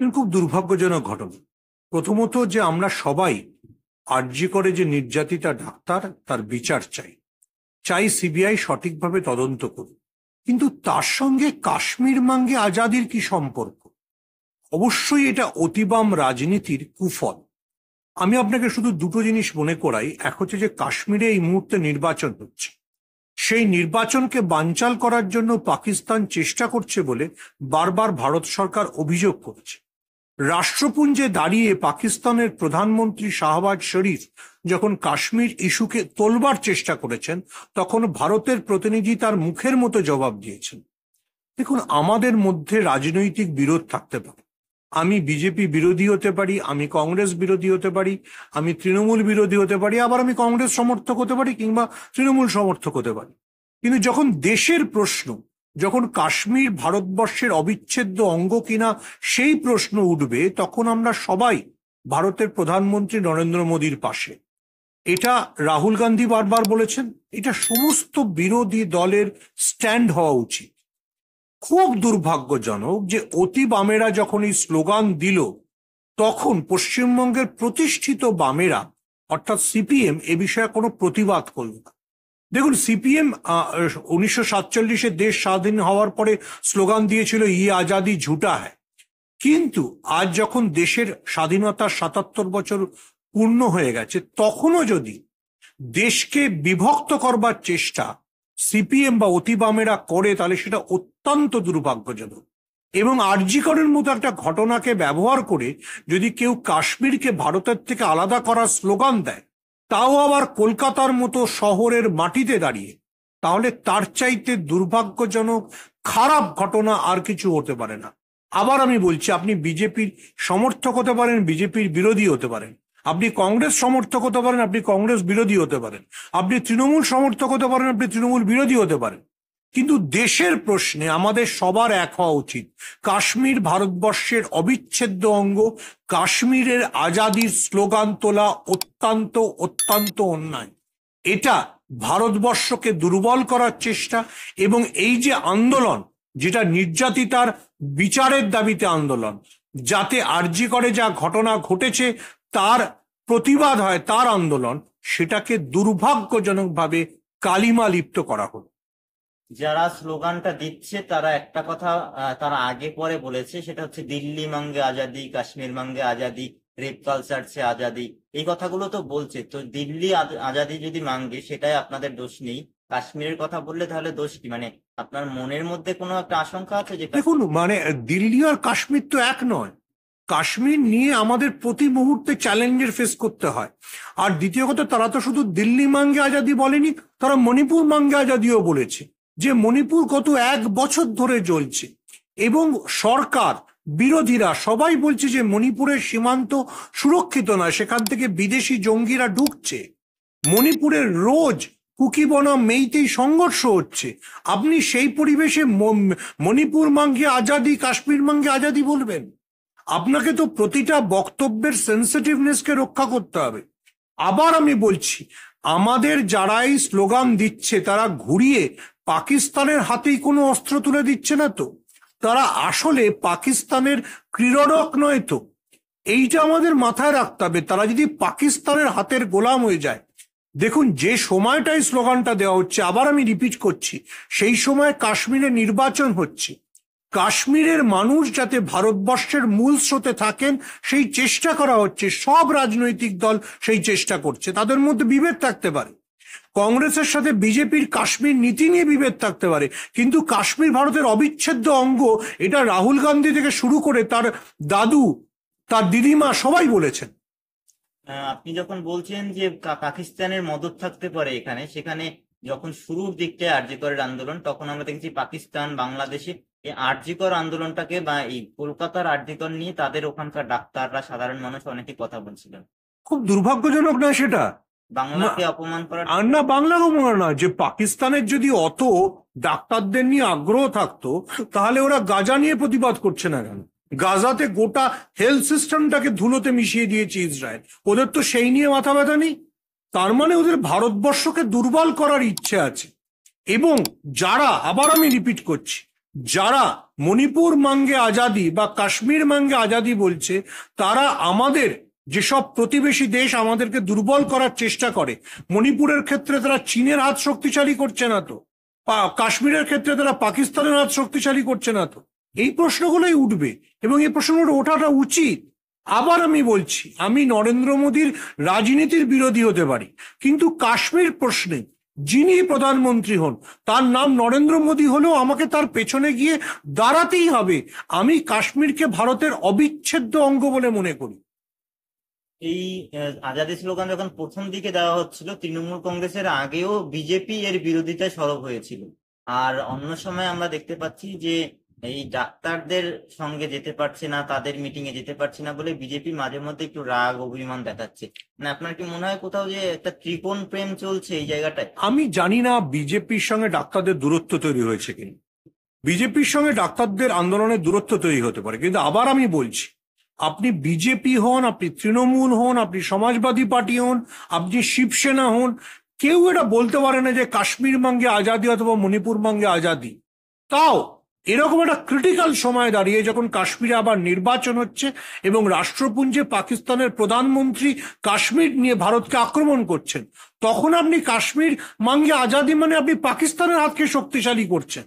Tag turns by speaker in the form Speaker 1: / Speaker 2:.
Speaker 1: খুব দুর্ভাগ্যজনক ঘটনা। প্রথমত যে আমরা সবাই আরজি করে যে নির্যাতিতা ডাক্তার তার বিচার চাই, চাই সিবিআই সঠিকভাবে তদন্ত করুক। কিন্তু তার সঙ্গে কাশ্মীর মাঙ্গে আজাদির কি সম্পর্ক? অবশ্যই এটা অতিবাম রাজনীতির কুফল। আমি আপনাকে শুধু দুটো জিনিস মনে করাই। এক হচ্ছে যে কাশ্মীরে এই মুহূর্তে নির্বাচন হচ্ছে, সেই নির্বাচনকে বানচাল করার জন্য পাকিস্তান চেষ্টা করছে বলে বারবার ভারত সরকার অভিযোগ করেছে। রাষ্ট্রপুঞ্জে দাঁড়িয়ে পাকিস্তানের প্রধানমন্ত্রী শাহবাজ শরীফ যখন কাশ্মীর ইস্যুকে তোলবার চেষ্টা করেছেন, তখন ভারতের প্রতিনিধি তার মুখের মতো জবাব দিয়েছেন। দেখুন, আমাদের মধ্যে রাজনৈতিক বিরোধ থাকতে পারে। আমি বিজেপি বিরোধী হতে পারি, আমি কংগ্রেস বিরোধী হতে পারি, আমি তৃণমূল বিরোধী হতে পারি, আবার আমি কংগ্রেস সমর্থক হতে পারি কিংবা তৃণমূল সমর্থক হতে পারি। কিন্তু যখন দেশের প্রশ্ন, যখন কাশ্মীর ভারতবর্ষের অবিচ্ছেদ্য অঙ্গ কিনা সেই প্রশ্ন উঠবে, তখন আমরা সবাই ভারতের প্রধানমন্ত্রী নরেন্দ্র মোদীর পাশে। এটা রাহুল গান্ধী বারবার বলেছেন, এটা সমস্ত বিরোধী দলের স্ট্যান্ড হওয়া উচিত। খুব দুর্ভাগ্যজনক যে অতি বামেরা যখন এই স্লোগান দিল, তখন পশ্চিমবঙ্গের প্রতিষ্ঠিত বামেরা অর্থাৎ সিপিএম এ বিষয়ে কোনো প্রতিবাদ করল না। দেখুন, সিপিএম 1947-এ দেশ স্বাধীন হওয়ার পরে স্লোগান দিয়েছিল ইয়ে আজাদি ঝুটা হ্যায়। কিন্তু আজ যখন দেশের স্বাধীনতার 77 বছর পূর্ণ হয়ে গেছে, তখনও যদি দেশকে বিভক্ত করবার চেষ্টা সিপিএম বা অতিবামেরা করে, তাহলে সেটা অত্যন্ত দুর্ভাগ্যজনক। এবং আরজিকরের মতো একটা ঘটনাকে ব্যবহার করে যদি কেউ কাশ্মীরকে ভারতের থেকে আলাদা করার স্লোগান দেয়, তাও আবার কলকাতার মতো শহরের মাটিতে দাঁড়িয়ে, তাহলে তার চাইতে দুর্ভাগ্যজনক খারাপ ঘটনা আর কিছু হতে পারে না। আবার আমি বলছি, আপনি বিজেপির সমর্থক হতে পারেন, বিজেপির বিরোধী হতে পারেন, আপনি কংগ্রেস সমর্থক হতে পারেন, আপনি কংগ্রেস বিরোধী হতে পারেন, আপনি তৃণমূল সমর্থক হতে পারেন, আপনি তৃণমূল বিরোধী হতে পারেন। কিন্তু দেশের প্রশ্নে আমাদের সবার এক হওয়া উচিত। কাশ্মীর ভারতবর্ষের অবিচ্ছেদ্য অঙ্গ। কাশ্মীরের আজাদির স্লোগান তোলা অত্যন্ত অত্যন্ত অন্যায়। এটা ভারতবর্ষকে দুর্বল করার চেষ্টা। এবং এই যে আন্দোলন, যেটা নির্যাতিতার বিচারের দাবিতে আন্দোলন, যাতে আরজি করে যা ঘটনা ঘটেছে তার প্রতিবাদ হয়, তার আন্দোলন, সেটাকে দুর্ভাগ্যজনকভাবে কালিমা লিপ্ত করা হলো।
Speaker 2: যারা স্লোগানটা দিচ্ছে তারা একটা কথা তারা আগে পরে বলেছে, সেটা হচ্ছে দিল্লি মাঙ্গে আজাদি, কাশ্মীর মাঙ্গে আজাদি, রেপ কালচার সে আজাদি, এই কথাগুলো তো বলছে। তো দিল্লি আজাদি যদি মাঙ্গে, সেটাই আপনাদের দোষ নেই। কাশ্মীরের কথা বললে তাহলে দোষ কি? মানে আপনার মনের মধ্যে কোনো একটা আশঙ্কা আছে যে
Speaker 1: দেখুন, মানে দিল্লি আর কাশ্মীর তো এক নয়। কাশ্মীর নিয়ে আমাদের প্রতি মুহূর্তে চ্যালেঞ্জের ফেস করতে হয়। আর দ্বিতীয় কথা, তারা তো শুধু দিল্লি মাঙ্গে আজাদি বলেনি, তারা মণিপুর মাঙ্গে আজাদিও বলেছে, যে মণিপুর গত 1 বছর ধরে চলছে। এবং সরকার, বিরোধীরা সবাই বলছে যে মণিপুরের সীমান্ত সুরক্ষিত নয়, সেখান থেকে বিদেশি জঙ্গিরা ঢুকছে। মণিপুরের রোজ কুকি বনাম মেইতেই সংঘর্ষ হচ্ছে। আপনি সেই পরিবেশে মণিপুর মাঙ্গে আজাদি, কাশ্মীর মাঙ্গে আজাদি বলবেন? আপনাকে তো প্রতিটা বক্তব্যের সেন্সিটিভনেসকে রক্ষা করতে হবে। আবার আমি বলছি, আমাদের যারা এই স্লোগান দিচ্ছে তারা ঘুরিয়ে পাকিস্তানের হাতেই কোনো অস্ত্র তুলে দিচ্ছে না তো? তারা আসলে পাকিস্তানের ক্রীড়নক নয় তো? এইটা আমাদের মাথায় রাখতে হবে। তারা যদি পাকিস্তানের হাতের গোলাম হয়ে যায়, দেখুন যে সময়টাই স্লোগানটা দেওয়া হচ্ছে, আবার আমি রিপিট করছি, সেই সময় কাশ্মীরে নির্বাচন হচ্ছে। কাশ্মীরের মানুষ যাতে ভারতবর্ষের মূল স্রোতে থাকেন সেই চেষ্টা করা হচ্ছে। সব রাজনৈতিক দল সেই চেষ্টা করছে। তাদের মধ্যে বিভেদ থাকতে পারে, কংগ্রেসের সাথে বিজেপির কাশ্মীর নীতি নিয়ে বিভেদ থাকতে পারে, কিন্তু কাশ্মীর ভারতের অবিচ্ছেদ্য অঙ্গ, এটা রাহুল গান্ধী থেকে শুরু করে তার দাদু, তার দিদিমা সবাই বলেছেন।
Speaker 2: আপনি যখন বলছেন যে পাকিস্তানের মদদ থাকতে পারে এখানে, সেখানে যখন শুরুর দিকটায় আরজি করের আন্দোলন, তখন আমরা দেখেছি পাকিস্তান, বাংলাদেশে এই আরজি কর আন্দোলনটাকে বা এই কলকাতার আরজি কর নিয়ে তাদের ওখানকার ডাক্তাররা, সাধারণ মানুষ অনেকে কথা বলছিলেন।
Speaker 1: খুব দুর্ভাগ্যজনক না সেটা?
Speaker 2: বাংলাকে অপমান করার
Speaker 1: আর না, বাংলা অপমান না। যে পাকিস্তানের যদি অত ডাক্তারদের নিয়ে আগ্রহ থাকতো, তাহলে ওরা গাজা নিয়ে প্রতিবাদ করছে না কেন? গাজাতে গোটা হেলথ সিস্টেমটাকে ধুলোতে মিশিয়ে দিয়েছে ইসরায়েল, ওদের তো সেই নিয়ে মাথা ব্যথা নেই। তার মানে ওদের ভারতবর্ষকে দুর্বল করার ইচ্ছে আছে। এবং যারা, আবার আমি রিপিট করছি, যারা মণিপুর মাঙ্গে আজাদি বা কাশ্মীর মাঙ্গে আজাদি বলছে, তারা আমাদের যেসব প্রতিবেশী দেশ আমাদেরকে দুর্বল করার চেষ্টা করে, মণিপুরের ক্ষেত্রে তারা চীনের হাত শক্তিশালী করছে না তো, কাশ্মীরের ক্ষেত্রে তারা পাকিস্তানের হাত শক্তিশালী করছে না তো? এই প্রশ্নগুলোই উঠবে এবং এই প্রশ্নগুলো ওঠাটা উচিত। আবার আমি বলছি, আমি নরেন্দ্র মোদীর রাজনীতির বিরোধী হতে পারি, কিন্তু কাশ্মীর প্রশ্নে যিনি প্রধানমন্ত্রী হন, তার নাম নরেন্দ্র মোদী হলেও আমাকে তার পেছনে গিয়ে দাঁড়াতেই হবে। আমি কাশ্মীরকে ভারতের অবিচ্ছেদ্য অঙ্গ বলে মনে করি।
Speaker 2: এই আজাদি স্লোগান যখন প্রথম দিকে দেওয়া হচ্ছিল, তৃণমূল কংগ্রেসের আগেও বিজেপি এর বিরোধিতায় সরব হয়েছিল। আর অন্য সময় আমরা দেখতে পাচ্ছি যে এই ডাক্তারদের সঙ্গে যেতে পারছে না, তাদের মিটিং এ যেতে পারছে না বলে বিজেপি মাঝে মধ্যে একটু রাগ অভিমান দেখাচ্ছে। মানে আপনার কি মনে হয় কোথাও যে একটা ত্রিকোণ প্রেম চলছে এই জায়গাটায়?
Speaker 1: আমি জানি না বিজেপির সঙ্গে ডাক্তারদের দূরত্ব তৈরি হয়েছে কিনা। বিজেপির সঙ্গে ডাক্তারদের আন্দোলনের দূরত্ব তৈরি হতে পারে, কিন্তু আবার আমি বলছি, আপনি বিজেপি হন, আপনি তৃণমূল হন, আপনি সমাজবাদী পার্টি হন, আপনি শিবসেনা হন, কেউ এটা বলতে পারে না যে কাশ্মীর মাঙ্গে আজাদি অথবা মণিপুর মাঙ্গে আজাদি। তাও এরকম একটা ক্রিটিক্যাল সময় দাঁড়িয়ে, যখন কাশ্মীরে আবার নির্বাচন হচ্ছে এবং রাষ্ট্রপুঞ্জে পাকিস্তানের প্রধানমন্ত্রী কাশ্মীর নিয়ে ভারতকে আক্রমণ করছেন, তখন আপনি কাশ্মীর মাঙ্গে আজাদি মানে আপনি পাকিস্তানের হাতকে শক্তিশালী করছেন।